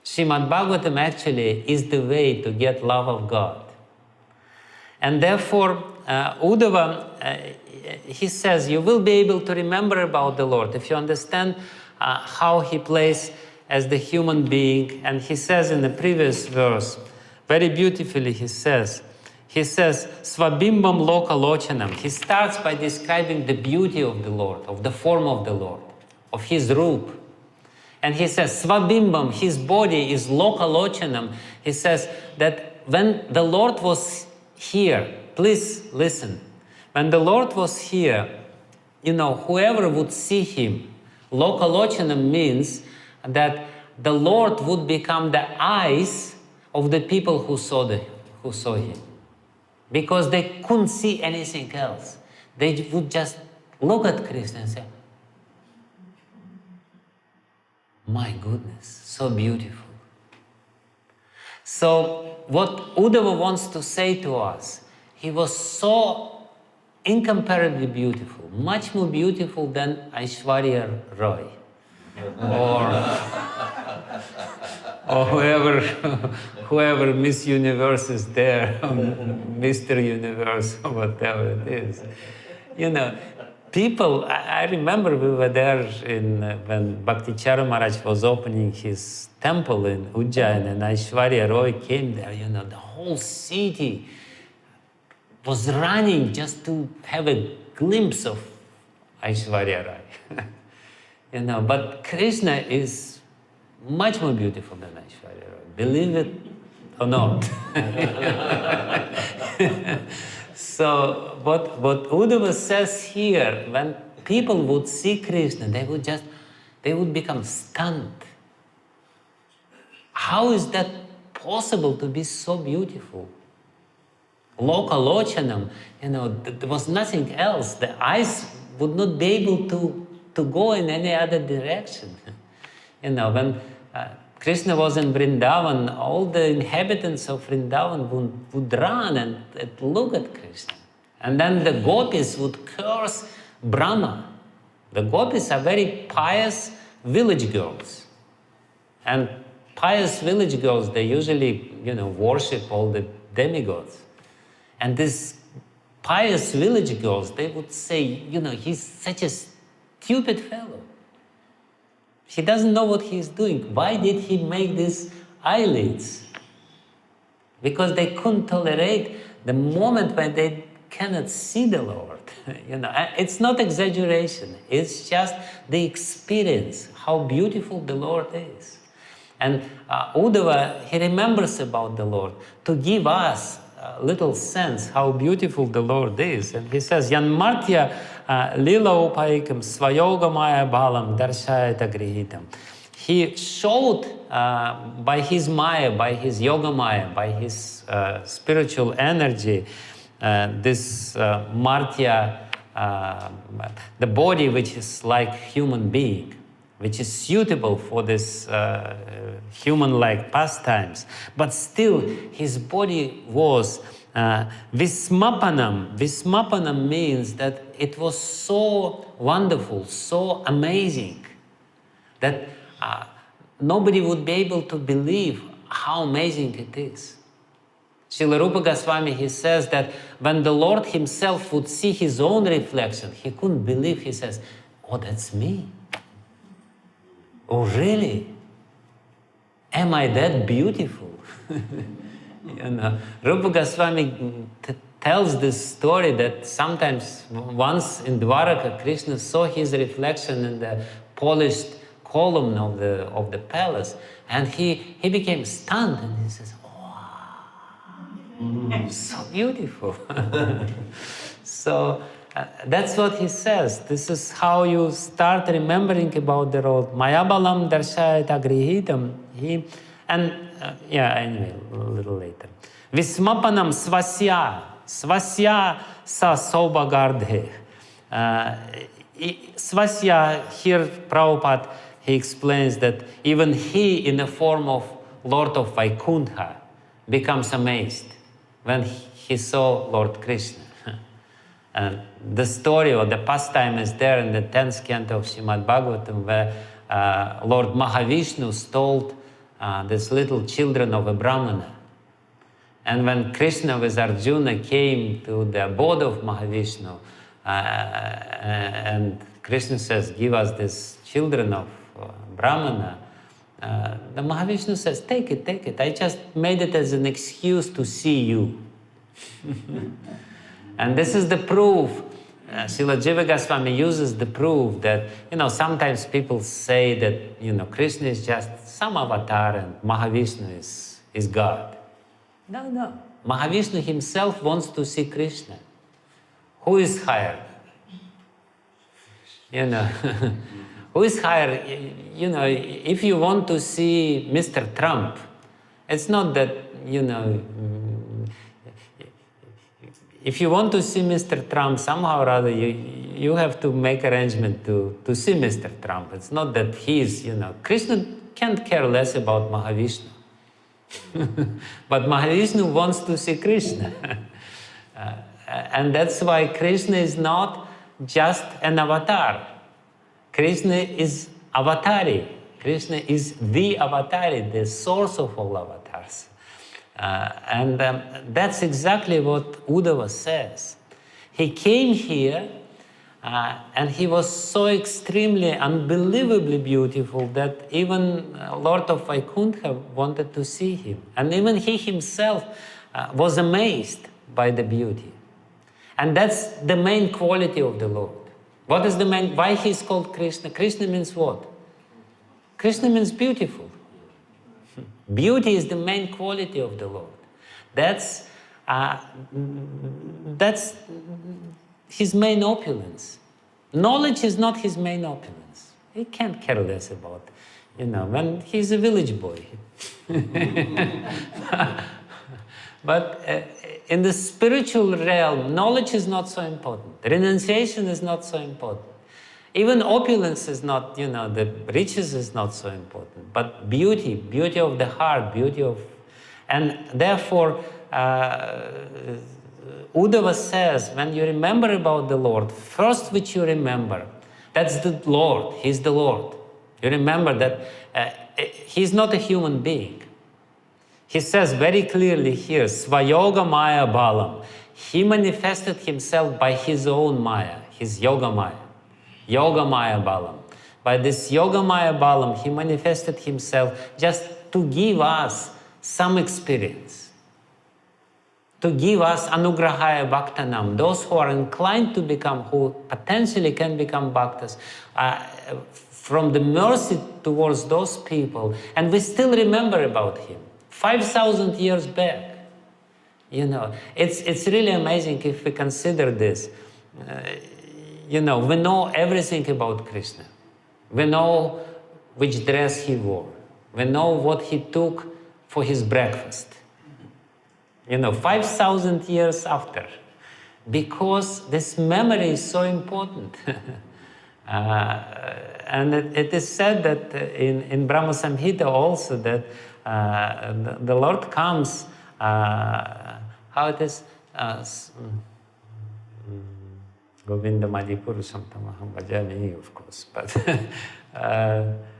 Srimad Bhagavatam actually is the way to get love of God. And therefore, Uddhava, he says, you will be able to remember about the Lord if you understand how he plays as the human being. And he says in the previous verse, very beautifully he says, Svabimbam lokalochanam. He starts by describing the beauty of the Lord, of the form of the Lord, of his roop. And he says, Svabimbam, his body is lokalochanam. He says that when the Lord was here, please listen, when the Lord was here, whoever would see him, lokalochanam means that the Lord would become the eyes of the people who saw him. Because they couldn't see anything else. They would just look at Krishna and say, my goodness, so beautiful. So what Uddhava wants to say to us, he was so incomparably beautiful, much more beautiful than Aishwarya Roy. Or whoever Miss Universe is there, Mr. Universe, or whatever it is. People, I remember we were there when Bhakti Chara Maharaj was opening his temple in Ujjain, and Aishwarya Roy came there, the whole city was running just to have a glimpse of Aishwarya Roy. But Krishna is much more beautiful than Aishwarya Roy, believe it or not. So what Uddhava says here, when people would see Krishna, they would become stunned. How is that possible to be so beautiful? Lokalochanam, there was nothing else. The eyes would not be able to go in any other direction. When Krishna was in Vrindavan, all the inhabitants of Vrindavan would run and look at Krishna. And then the gopis would curse Brahma. The gopis are very pious village girls. And pious village girls, they usually, worship all the demigods. And these pious village girls, they would say, he's such a stupid fellow. He doesn't know what he's doing. Why did he make these eyelids? Because they couldn't tolerate the moment when they cannot see the Lord. It's not exaggeration. It's just the experience, how beautiful the Lord is. And Uddhava, he remembers about the Lord to give us a little sense how beautiful the Lord is. And he says, Yanmartya lila upaikam svayogamaya balam darshayata grihitam. He showed by his maya, by his yoga maya, by his spiritual energy, this martya, the body which is like human being, which is suitable for this human-like pastimes. But still, his body was Vismapanam means that it was so wonderful, so amazing, that nobody would be able to believe how amazing it is. Srila Rupa Goswami, he says that when the Lord himself would see his own reflection, he couldn't believe. He says, oh, that's me. Oh, really? Am I that beautiful? Rupa Goswami tells this story that sometimes once in Dwaraka, Krishna saw his reflection in the polished column of the palace, and he became stunned, and he says, wow, so beautiful. So that's what he says. This is how you start remembering about the Lord. Mayabalam darshayat agrihitam. Anyway, a little later. Vismapanam svasya sa sobagardhe. Svasya, here Prabhupada, he explains that even he, in the form of Lord of Vaikuntha, becomes amazed when he saw Lord Krishna. And the story or the pastime is there in the 10th canto of Srimad Bhagavatam, where Lord Mahavishnu stole these little children of a Brahmana. And when Krishna with Arjuna came to the abode of Mahavishnu, and Krishna says, give us these children of Brahmana, the Mahavishnu says, take it. I just made it as an excuse to see you. And this is the proof. Srila Jiva Goswami uses the proof that, sometimes people say that, Krishna is just some avatar and Mahavishnu is God. No. Mahavishnu himself wants to see Krishna. Who is higher? Who is higher? If you want to see Mr. Trump, it's not that, if you want to see Mr. Trump, somehow or other, you have to make arrangement to see Mr. Trump. It's not that he's, Krishna can't care less about Mahavishnu. But Mahavishnu wants to see Krishna. And that's why Krishna is not just an avatar. Krishna is avatari. Krishna is the avatari, the source of all avatars. And that's exactly what Uddhava says. He came here and he was so extremely, unbelievably beautiful that even Lord of Vaikuntha wanted to see him. And even he himself was amazed by the beauty. And that's the main quality of the Lord. What is the main, why he is called Krishna? Krishna means what? Krishna means beautiful. Beauty is the main quality of the Lord. That's his main opulence. Knowledge is not his main opulence. He can't care less about, when he's a village boy. But in the spiritual realm, knowledge is not so important. Renunciation is not so important. Even opulence is not, the riches is not so important. But beauty of the heart, and therefore, Uddhava says, when you remember about the Lord, first which you remember, that's the Lord, He's the Lord. You remember that He's not a human being. He says very clearly here, Svayoga Maya Balam. He manifested Himself by His own Maya, His Yoga Maya. Yoga Maya Balam. By this Yoga Maya Balam, He manifested Himself just to give us some experience. To give us Anugrahaya Bhaktanam, those who are inclined to become, who potentially can become Bhaktas, from the mercy towards those people. And we still remember about Him. 5,000 years back. It's really amazing if we consider this. We know everything about Krishna. We know which dress he wore. We know what he took for his breakfast. 5,000 years after. Because this memory is so important. And it is said that in Brahma Samhita also that the Lord comes how it is? Govinda Madhipurusam tamaham bhajami, of course, but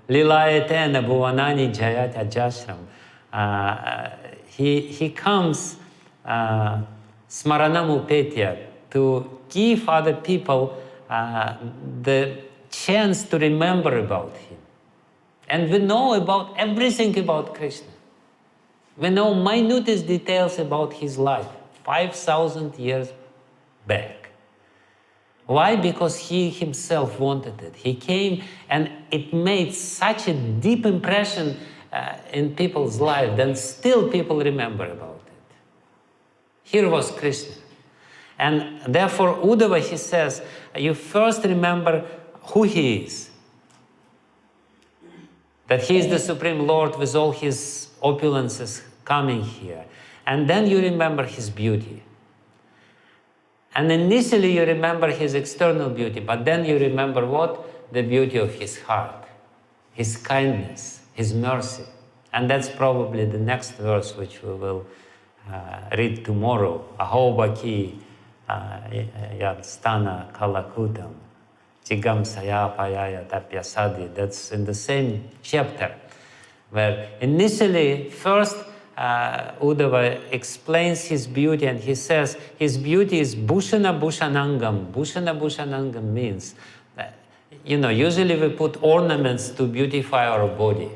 Lilayatena bhuvanani jayat ajashram. He comes Smaranam upetya, to give other people the chance to remember about him. And we know about everything about Krishna. We know minutest details about his life, 5,000 years back. Why? Because he himself wanted it. He came and it made such a deep impression in people's life that still people remember about it. Here was Krishna. And therefore, Uddhava, he says, you first remember who he is. That he is the Supreme Lord with all his opulences coming here. And then you remember his beauty. And initially you remember his external beauty, but then you remember what? The beauty of his heart, his kindness, his mercy. And that's probably the next verse which we will read tomorrow. Ahobaki yadstana kalakutam chigam sayapayaya tapyasadi. That's in the same chapter, where initially first Uddhava explains his beauty, and he says his beauty is bhushana bhushanangam. Bhushana bhushanangam means that, usually we put ornaments to beautify our body.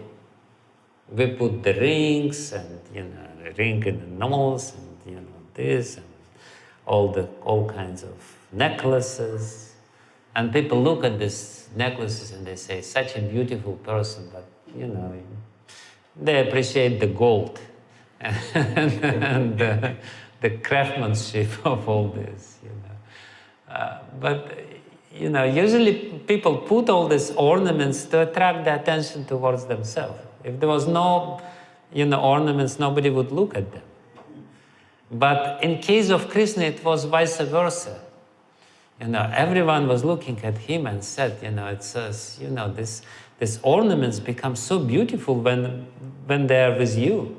We put the rings and, the ring in the nose and, this and all kinds of necklaces. And people look at these necklaces and they say, such a beautiful person, but, they appreciate the gold. And the craftsmanship of all this, but usually people put all these ornaments to attract the attention towards themselves. If there was no, ornaments, nobody would look at them. But in case of Krishna, it was vice versa. Everyone was looking at him and said, it says, these ornaments become so beautiful when they are with you.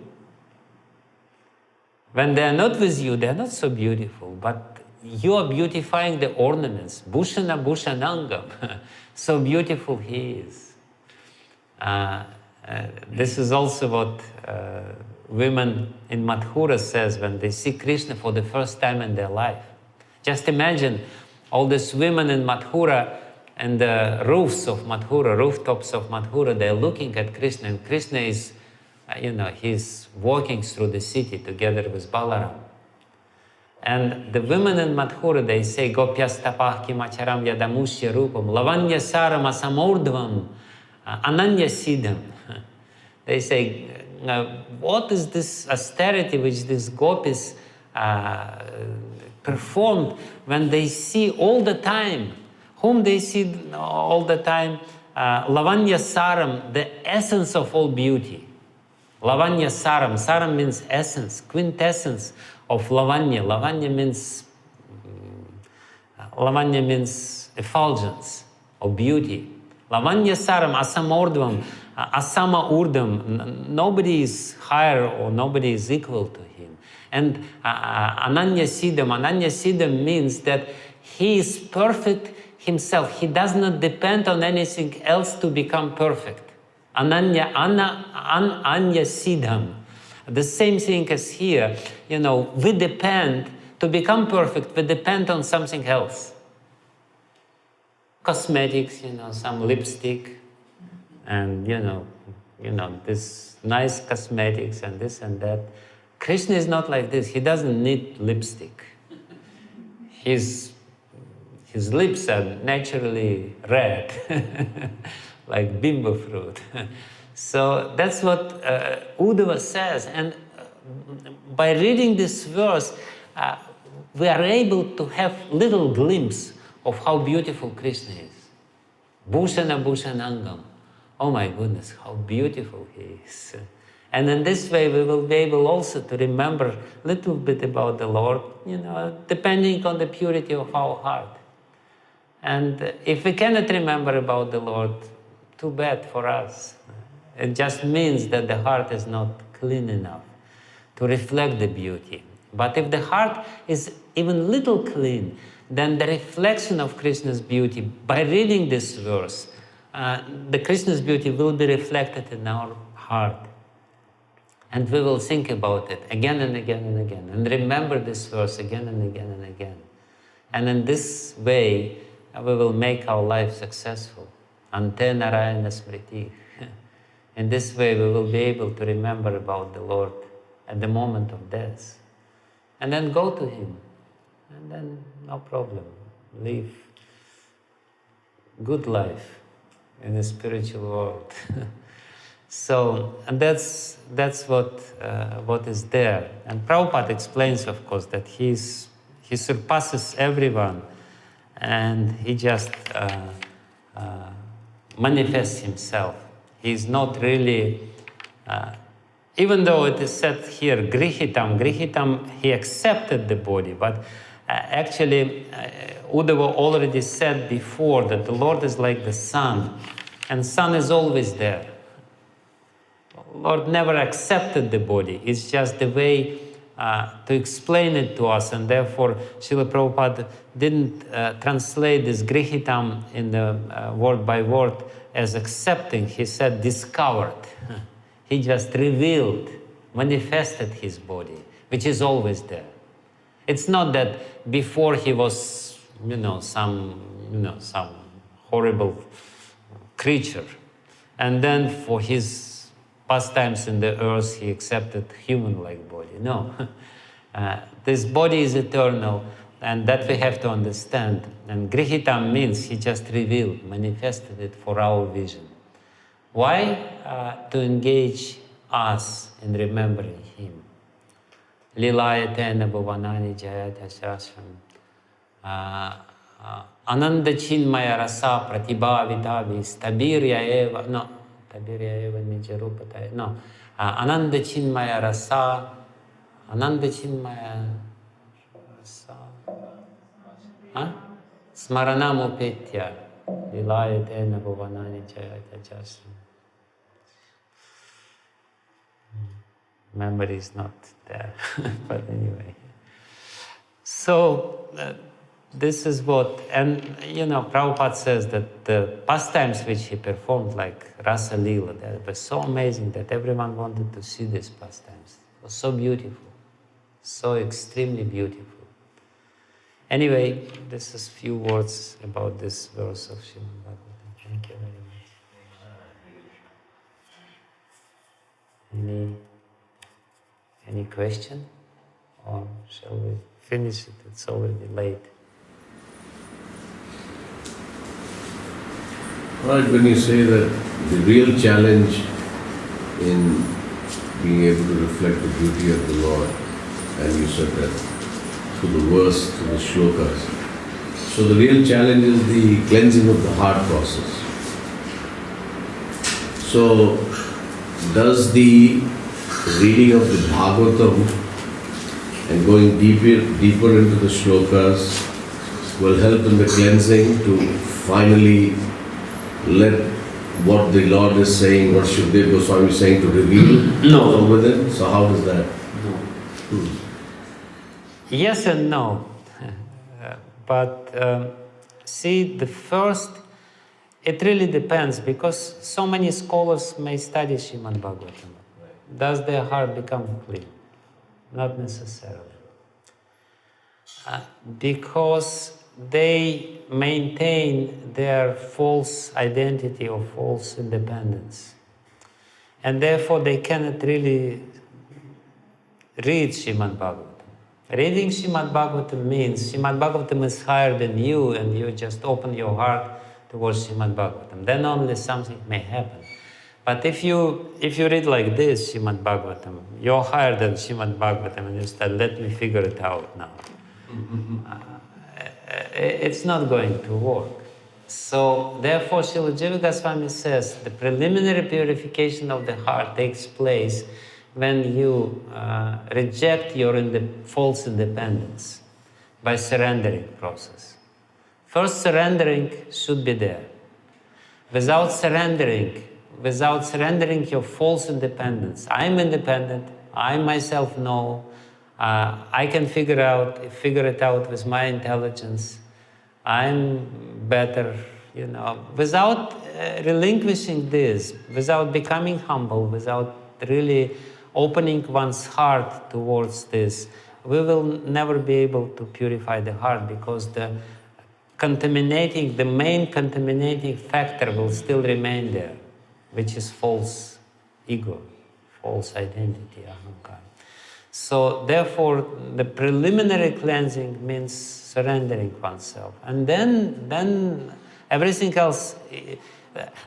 When they are not with you, they are not so beautiful, but you are beautifying the ornaments. Bhushana bhushanangam. So beautiful he is. This is also what women in Mathura says when they see Krishna for the first time in their life. Just imagine all these women in Mathura and the roofs of Mathura, rooftops of Mathura, they're looking at Krishna, and Krishna is he's walking through the city together with Balaram. And the women in Mathura, they say, Gopyastapah kimacharam yadamushya rupam, lavanya saram asamordvam, ananya siddham. They say, what is this austerity which these gopis performed when they see all the time? Whom they see all the time? Lavanya saram, the essence of all beauty. Lavanya saram. Saram means essence, quintessence of lavanya. Lavanya means effulgence or beauty. Lavanya saram asamordvam, asama urdam. Nobody is higher or nobody is equal to him. And ananya siddham. Ananya siddham means that he is perfect himself. He does not depend on anything else to become perfect. Anya siddham. The same thing as here, we depend, to become perfect, we depend on something else. Cosmetics, some lipstick, and, this nice cosmetics and this and that. Krishna is not like this. He doesn't need lipstick. His lips are naturally red. Like bimbo fruit. So that's what Uddhava says. And by reading this verse, we are able to have little glimpse of how beautiful Krishna is. Bhushana bhushanangam. Oh my goodness, how beautiful he is. And in this way, we will be able also to remember a little bit about the Lord, depending on the purity of our heart. And if we cannot remember about the Lord, too bad for us. It just means that the heart is not clean enough to reflect the beauty. But if the heart is even little clean, then the reflection of Krishna's beauty, by reading this verse, the Krishna's beauty will be reflected in our heart. And we will think about it again and again and again, and remember this verse again and again and again. And in this way, we will make our life successful. Ante Narayana Smriti. In this way, we will be able to remember about the Lord at the moment of death. And then go to Him. And then, no problem. Live good life in the spiritual world. So, and that's what is there. And Prabhupada explains, of course, that he surpasses everyone, and he just manifests himself. He's not really, even though it is said here, Grihitam, he accepted the body, but actually, Uddhava already said before that the Lord is like the sun, and sun is always there. Lord never accepted the body. It's just the way to explain it to us, and therefore Srila Prabhupada didn't translate this Grihitam in the word by word as accepting. He said discovered. He just revealed, manifested his body, which is always there. It's not that before he was, some horrible creature, and then for his pastimes in the earth, he accepted human-like body. No. This body is eternal, and that we have to understand. And Grihitam means he just revealed, manifested it for our vision. Why? To engage us in remembering him. Lilayatena bhuvanani jayata shashram. Ananda chinmaya rasa pratibhavitavi stabirya eva. No. Tabirya eva nijarupataya. No. Ananda chinmaya rasa. Ananda chinmaya rasa. Smaranam upetya. Lilayatena bhuvanani jayata jasram. Memory is not there. But anyway. So, this is what, and Prabhupada says that the pastimes which he performed, like Rasa Leela, they were so amazing that everyone wanted to see these pastimes. It was so beautiful, so extremely beautiful. Anyway, this is few words about this verse of Srimad Bhagavatam. Thank you very much. Any question? Or shall we finish it? It's already late. Right, when you say that the real challenge in being able to reflect the beauty of the Lord, and you said that through the verse, through the shlokas. So the real challenge is the cleansing of the heart process. So does the reading of the Bhagavatam and going deeper into the shlokas will help in the cleansing to finally let what the Lord is saying, what Shukdev Goswami is saying to reveal from within? So how does that? No. Yes and no. But see, the first, it really depends, because so many scholars may study Srimad Bhagavatam. Does their heart become clean? Not necessarily. Because they maintain their false identity or false independence. And therefore they cannot really read Srimad Bhagavatam. Reading Srimad Bhagavatam means Srimad Bhagavatam is higher than you, and you just open your heart towards Srimad Bhagavatam. Then only something may happen. But if you read like this, Srimad Bhagavatam, you're higher than Srimad Bhagavatam, and you start, let me figure it out now. It's not going to work. So, therefore, Srila Jiva Goswami says the preliminary purification of the heart takes place when you reject your false independence by surrendering process. First, surrendering should be there. Without surrendering your false independence, I'm independent, I myself know, I can figure it out with my intelligence. I'm better, without relinquishing this, without becoming humble, without really opening one's heart towards this, we will never be able to purify the heart, because the main contaminating factor will still remain there, which is false ego, false identity, ahankara. So therefore, the preliminary cleansing means surrendering oneself. And then everything else.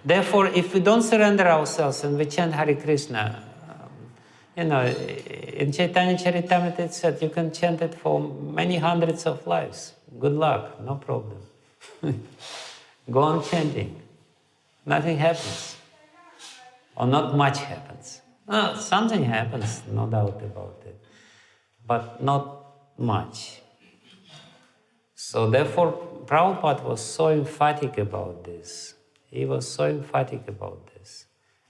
Therefore, if we don't surrender ourselves and we chant Hare Krishna, in Chaitanya Charitamrita it said you can chant it for many hundreds of lives. Good luck, no problem. Go on chanting. Nothing happens. Or not much happens. Something happens, no doubt about it. But not much. So therefore, Prabhupada was so emphatic about this. He was so emphatic about this.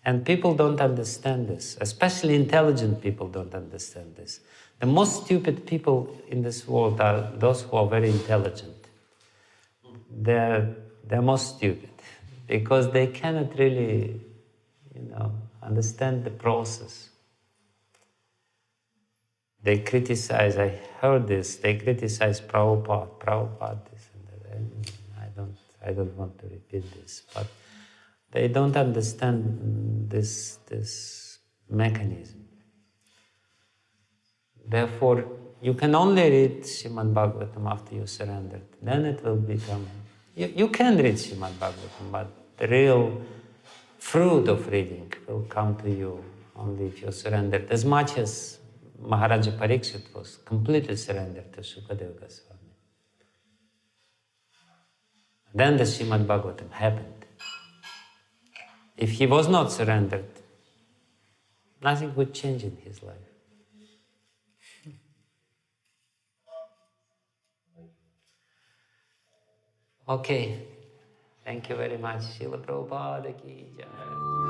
And people don't understand this. Especially intelligent people don't understand this. The most stupid people in this world are those who are very intelligent. They're most stupid because they cannot really, understand the process. They criticize, I heard this, they criticize Prabhupada this and that. I don't want to repeat this, but they don't understand this mechanism. Therefore, you can only read Srimad Bhagavatam after you surrendered. Then it will become... You can read Srimad Bhagavatam, but the real fruit of reading will come to you only if you surrendered. As much as Maharaja Parikshit was completely surrendered to Sukadeva Goswami. Then the Srimad Bhagavatam happened. If he was not surrendered, nothing would change in his life. Okay, thank you very much. Srila Prabhupada ki jai.